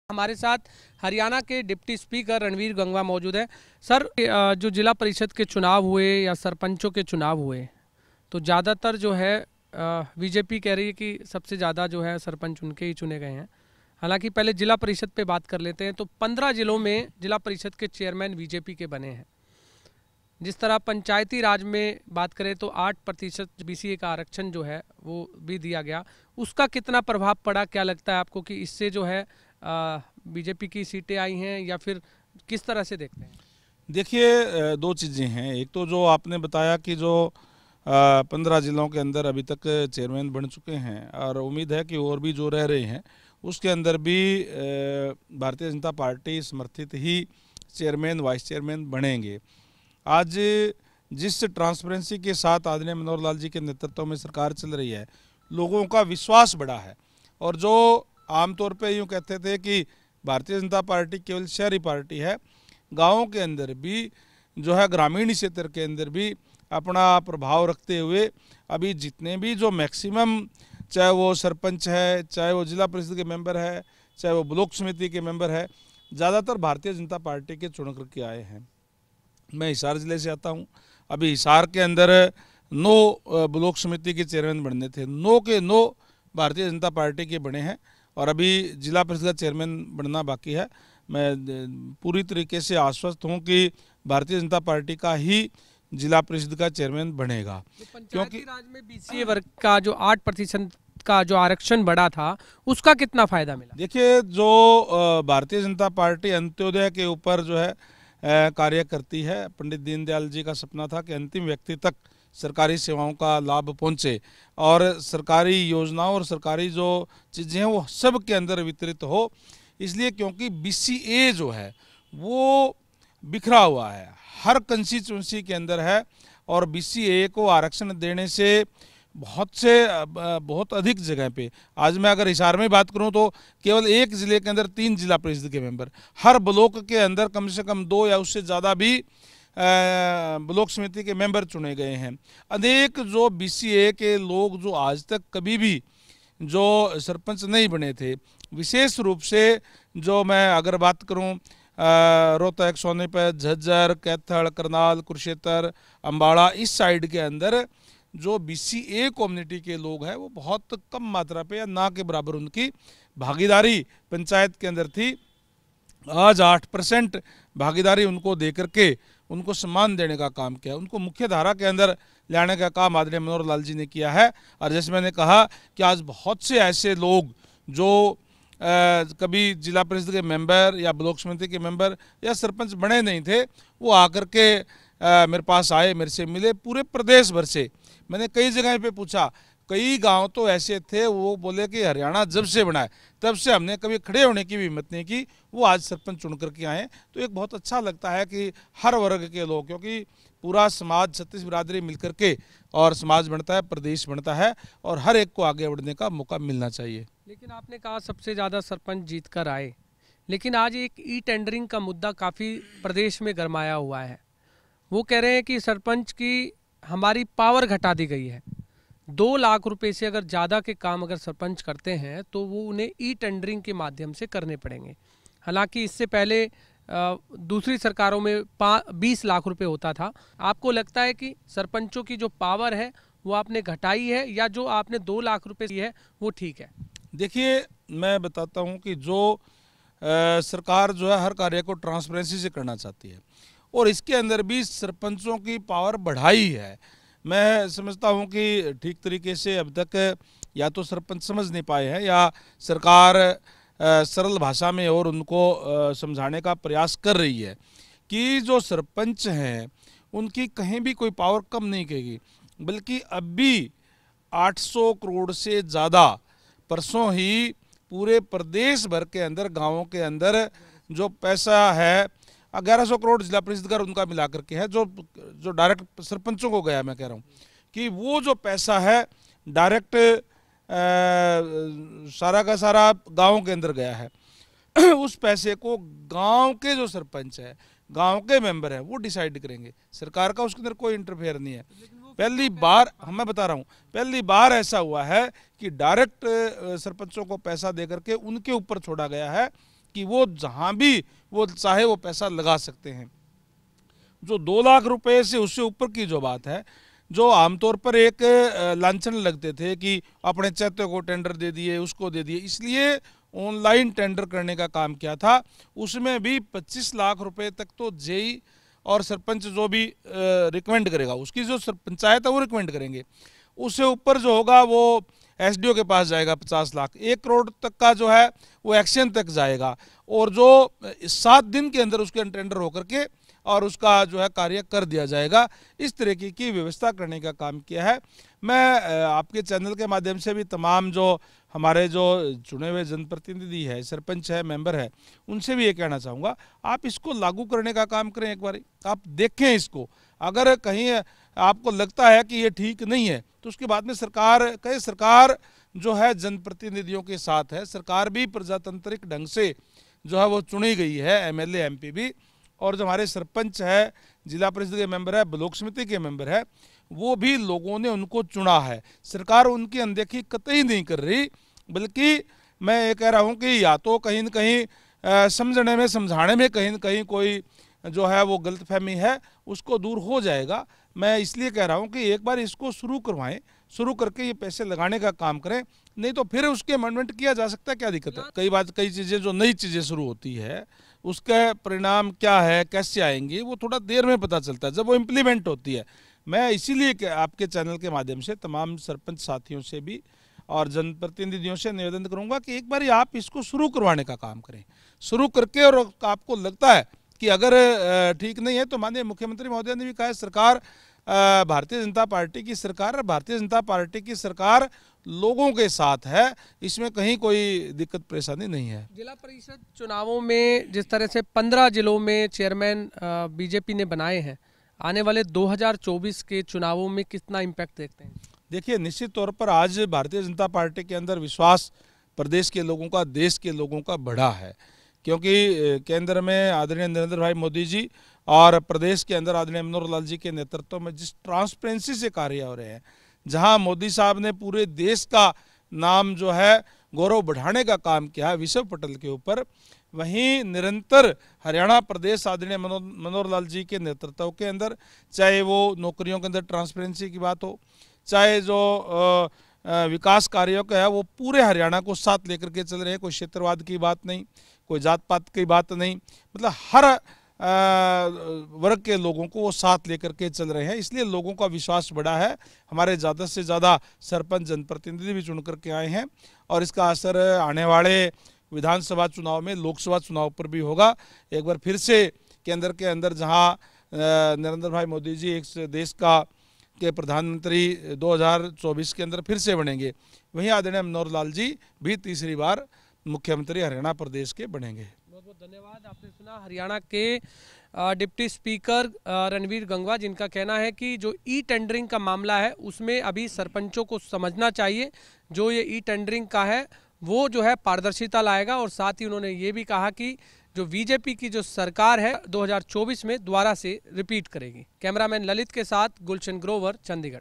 हमारे साथ हरियाणा के डिप्टी स्पीकर रणवीर गंगवा मौजूद है। सर, जो जिला परिषद के चुनाव हुए या सरपंचों के चुनाव हुए, तो ज़्यादातर जो है बीजेपी कह रही है कि सबसे ज़्यादा जो है सरपंच उनके ही चुने गए हैं। हालांकि पहले जिला परिषद पे बात कर लेते हैं। तो 15 जिलों में जिला परिषद के चेयरमैन बीजेपी के बने हैं। जिस तरह पंचायती राज में बात करें तो 8% बीसीए का आरक्षण जो है वो भी दिया गया, उसका कितना प्रभाव पड़ा? क्या लगता है आपको कि इससे जो है बीजेपी की सीटें आई हैं, या फिर किस तरह से देखते हैं? देखिए, दो चीज़ें हैं। एक तो जो आपने बताया कि जो 15 जिलों के अंदर अभी तक चेयरमैन बन चुके हैं और उम्मीद है कि और भी जो रह रहे हैं उसके अंदर भी भारतीय जनता पार्टी समर्थित ही चेयरमैन वाइस चेयरमैन बनेंगे। आज जिस ट्रांसपेरेंसी के साथ आदरणीय मनोहर लाल जी के नेतृत्व में सरकार चल रही है, लोगों का विश्वास बढ़ा है। और जो आमतौर पे यूँ कहते थे कि भारतीय जनता पार्टी केवल शहरी पार्टी है, गाँवों के अंदर भी जो है, ग्रामीण क्षेत्र के अंदर भी अपना प्रभाव रखते हुए अभी जितने भी जो मैक्सिमम, चाहे वो सरपंच है, चाहे वो जिला परिषद के मेंबर है, चाहे वो ब्लॉक समिति के मेंबर है, ज़्यादातर भारतीय जनता पार्टी के चुन करके आए हैं। मैं हिसार ज़िले से आता हूँ। अभी हिसार के अंदर 9 ब्लॉक समिति के चेयरमैन बनने थे, 9 के 9 भारतीय जनता पार्टी के बने हैं और अभी जिला परिषद का चेयरमैन बनना बाकी है। मैं पूरी तरीके से आश्वस्त हूँ कि भारतीय जनता पार्टी का ही जिला परिषद का चेयरमैन बनेगा। क्योंकि राज में बीसीए वर्ग का जो 8% का जो आरक्षण बढ़ा था, उसका कितना फायदा मिला? देखिए, जो भारतीय जनता पार्टी अंत्योदय के ऊपर जो है कार्य करती है। पंडित दीनदयाल जी का सपना था कि अंतिम व्यक्ति तक सरकारी सेवाओं का लाभ पहुंचे और सरकारी योजनाओं और सरकारी जो चीज़ें हैं वो सब के अंदर वितरित हो। इसलिए क्योंकि बीसीए जो है वो बिखरा हुआ है, हर कंस्टिट्यूंसी के अंदर है, और बीसीए को आरक्षण देने से बहुत अधिक जगह पे, आज मैं अगर हिसार में बात करूं तो केवल एक ज़िले के अंदर 3 जिला परिषद के मेंबर, हर ब्लॉक के अंदर कम से कम 2 या उससे ज़्यादा भी ब्लॉक समिति के मेंबर चुने गए हैं। अनेक जो बीसीए के लोग जो आज तक कभी भी जो सरपंच नहीं बने थे, विशेष रूप से जो मैं अगर बात करूं रोहतक, सोनीपत, झज्जर, कैथल, करनाल, कुरुक्षेत्र, अम्बाड़ा, इस साइड के अंदर जो बीसीए कम्युनिटी के लोग हैं वो बहुत कम मात्रा पे या ना के बराबर उनकी भागीदारी पंचायत के अंदर थी। आज 8% भागीदारी उनको दे करके उनको सम्मान देने का काम किया, उनको मुख्य धारा के अंदर लाने का काम आदरणीय मनोहर लाल जी ने किया है। और जैसे मैंने कहा कि आज बहुत से ऐसे लोग जो कभी जिला परिषद के मेंबर या ब्लॉक समिति के मेंबर या सरपंच बने नहीं थे, वो आकर के मेरे पास आए, मेरे से मिले। पूरे प्रदेश भर से मैंने कई जगह पे पूछा, कई गांव तो ऐसे थे वो बोले कि हरियाणा जब से बना है तब से हमने कभी खड़े होने की भी हिम्मत नहीं की, वो आज सरपंच चुन करके आए। तो एक बहुत अच्छा लगता है कि हर वर्ग के लोग, क्योंकि पूरा समाज, 36 बिरादरी मिलकर के और समाज बनता है, प्रदेश बनता है, और हर एक को आगे बढ़ने का मौका मिलना चाहिए। लेकिन आपने कहा सबसे ज़्यादा सरपंच जीत कर आए, लेकिन आज एक ई टेंडरिंग का मुद्दा काफ़ी प्रदेश में गरमाया हुआ है। वो कह रहे हैं कि सरपंच की हमारी पावर घटा दी गई है। 2 लाख रुपए से अगर ज़्यादा के काम अगर सरपंच करते हैं तो वो उन्हें ई टेंडरिंग के माध्यम से करने पड़ेंगे। हालांकि इससे पहले दूसरी सरकारों में 20 लाख रुपए होता था। आपको लगता है कि सरपंचों की जो पावर है वो आपने घटाई है, या जो आपने 2 लाख रुपए दी है वो ठीक है? देखिए, मैं बताता हूँ कि जो सरकार जो है हर कार्य को ट्रांसपेरेंसी से करना चाहती है, और इसके अंदर भी सरपंचों की पावर बढ़ाई है। मैं समझता हूं कि ठीक तरीके से अब तक या तो सरपंच समझ नहीं पाए हैं, या सरकार सरल भाषा में और उनको समझाने का प्रयास कर रही है कि जो सरपंच हैं उनकी कहीं भी कोई पावर कम नहीं करेगी, बल्कि अब भी 800 करोड़ से ज़्यादा परसों ही पूरे प्रदेश भर के अंदर, गाँवों के अंदर जो पैसा है 1100 करोड़ जिला परिषद का उनका मिला करके है, जो डायरेक्ट सरपंचों को गया। मैं कह रहा हूँ कि वो जो पैसा है डायरेक्ट सारा का सारा गाँव के अंदर गया है। उस पैसे को गांव के जो सरपंच है, गांव के मेंबर है, वो डिसाइड करेंगे। सरकार का उसके अंदर कोई इंटरफेयर नहीं है। पहली बार, मैं बता रहा हूँ, पहली बार ऐसा हुआ है कि डायरेक्ट सरपंचों को पैसा दे करके उनके ऊपर छोड़ा गया है कि वो जहां भी वो चाहे वो पैसा लगा सकते हैं। जो 2 लाख रुपए से उससे ऊपर की जो बात है, जो आमतौर पर एक लांछन लगते थे कि अपने चैत्य को टेंडर दे दिए, उसको दे दिए, इसलिए ऑनलाइन टेंडर करने का काम किया था। उसमें भी 25 लाख रुपए तक तो जेई और सरपंच जो भी रिकमेंड करेगा, उसकी जो पंचायत है वो रिकमेंड करेंगे, उससे ऊपर जो होगा वो एसडीओ के पास जाएगा 50 लाख, 1 करोड़ तक का जो है वो एक्शन तक जाएगा, और जो 7 दिन के अंदर उसके टेंडर होकर के और उसका जो है कार्य कर दिया जाएगा। इस तरीके की व्यवस्था करने का काम किया है। मैं आपके चैनल के माध्यम से भी तमाम जो हमारे जो चुने हुए जनप्रतिनिधि है, सरपंच है, मेंबर है, उनसे भी ये कहना चाहूँगा, आप इसको लागू करने का काम करें, एक बार आप देखें इसको। अगर कहीं आपको लगता है कि ये ठीक नहीं है तो उसके बाद में सरकार जो है जनप्रतिनिधियों के साथ है, सरकार भी प्रजातांत्रिक ढंग से जो है वो चुनी गई है, एमएलए एमपी भी, और जो हमारे सरपंच है, जिला परिषद के मेंबर है, ब्लॉक समिति के मेंबर है, वो भी लोगों ने उनको चुना है। सरकार उनकी अनदेखी कतई नहीं कर रही, बल्कि मैं ये कह रहा हूँ कि या तो कहीं न कहीं समझने में, समझाने में कहीं न कहीं कोई जो है वो गलतफहमी है, उसको दूर हो जाएगा। मैं इसलिए कह रहा हूँ कि एक बार इसको शुरू करवाएं, शुरू करके ये पैसे लगाने का काम करें, नहीं तो फिर उसके अमेंडमेंट किया जा सकता है, क्या दिक्कत है। कई चीज़ें जो नई चीज़ें शुरू होती है उसका परिणाम क्या है, कैसे आएंगे, वो थोड़ा देर में पता चलता है जब वो इम्प्लीमेंट होती है। मैं इसीलिए आपके चैनल के माध्यम से तमाम सरपंच साथियों से भी और जनप्रतिनिधियों से निवेदन करूंगा कि एक बार आप इसको शुरू करवाने का काम करें, शुरू करके, और आपको लगता है कि अगर ठीक नहीं है तो माननीय मुख्यमंत्री महोदय ने भी कहा है, सरकार भारतीय जनता पार्टी की सरकार, भारतीय जनता पार्टी की सरकार लोगों के साथ है, इसमें कहीं कोई दिक्कत परेशानी नहीं है। जिला परिषद चुनावों में जिस तरह से 15 जिलों में चेयरमैन बीजेपी ने बनाए हैं, आने वाले 2024 के चुनावों में कितना इम्पैक्ट देखते हैं? देखिए, निश्चित तौर पर आज भारतीय जनता पार्टी के अंदर विश्वास प्रदेश के लोगों का, देश के लोगों का बढ़ा है, क्योंकि केंद्र में आदरणीय नरेंद्र भाई मोदी जी और प्रदेश के अंदर आदरणीय मनोहर लाल जी के नेतृत्व में जिस ट्रांसपेरेंसी से कार्य हो रहे हैं, जहां मोदी साहब ने पूरे देश का नाम जो है गौरव बढ़ाने का काम किया है विश्व पटल के ऊपर, वहीं निरंतर हरियाणा प्रदेश आदरणीय मनोहर लाल जी के नेतृत्व के अंदर, चाहे वो नौकरियों के अंदर ट्रांसपेरेंसी की बात हो, चाहे जो विकास कार्यों का है, वो पूरे हरियाणा को साथ लेकर के चल रहे हैं। कोई क्षेत्रवाद की बात नहीं, कोई जात पात की बात नहीं, मतलब हर वर्ग के लोगों को वो साथ लेकर के चल रहे हैं, इसलिए लोगों का विश्वास बढ़ा है। हमारे ज़्यादा से ज़्यादा सरपंच जनप्रतिनिधि भी चुन करके आए हैं, और इसका असर आने वाले विधानसभा चुनाव में, लोकसभा चुनाव पर भी होगा। एक बार फिर से केंद्र के अंदर जहां नरेंद्र भाई मोदी जी एक देश के प्रधानमंत्री 2024 के अंदर फिर से बनेंगे, वहीं आदरणीय मनोहर लाल जी भी तीसरी बार मुख्यमंत्री हरियाणा प्रदेश के बनेंगे। बहुत बहुत धन्यवाद। आपने सुना हरियाणा के डिप्टी स्पीकर रणवीर गंगवा, जिनका कहना है कि जो ई टेंडरिंग का मामला है उसमें अभी सरपंचों को समझना चाहिए, जो ये ई टेंडरिंग का है वो जो है पारदर्शिता लाएगा, और साथ ही उन्होंने ये भी कहा कि जो बीजेपी की जो सरकार है 2024 में दोबारा से रिपीट करेगी। कैमरामैन ललित के साथ गुलशन ग्रोवर, चंडीगढ़।